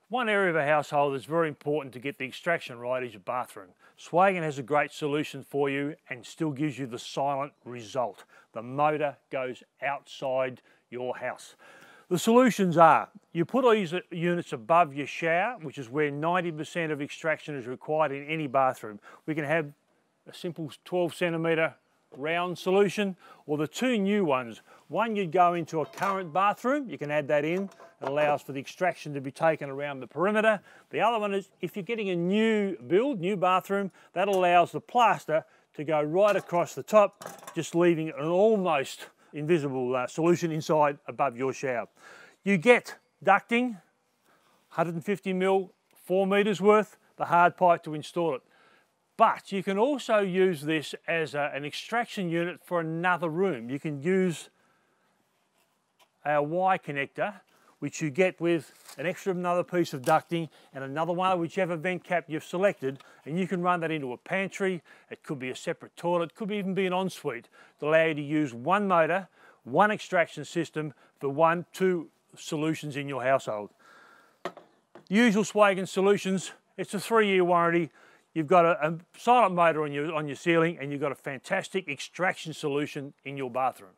One area of a household that's very important to get the extraction right is your bathroom. Schweigen has a great solution for you and still gives you the silent result. The motor goes outside your house. The solutions are, you put these units above your shower, which is where 90% of extraction is required in any bathroom. We can have a simple 12 centimetre round solution, or the two new ones. One, you'd go into a current bathroom, you can add that in, it allows for the extraction to be taken around the perimeter. The other one is, if you're getting a new build, new bathroom, that allows the plaster to go right across the top, just leaving an almost invisible solution inside above your shower. You get ducting, 150mm, 4 metres worth, the hard pipe to install it. But you can also use this as an extraction unit for another room. You can use a Y connector, which you get with another piece of ducting and another one, whichever vent cap you've selected, and you can run that into a pantry. It could be a separate toilet, could even be an ensuite to allow you to use one motor, one extraction system for two solutions in your household. Usual Schweigen solutions, it's a 3-year warranty. You've got a silent motor on your ceiling, and you've got a fantastic extraction solution in your bathroom.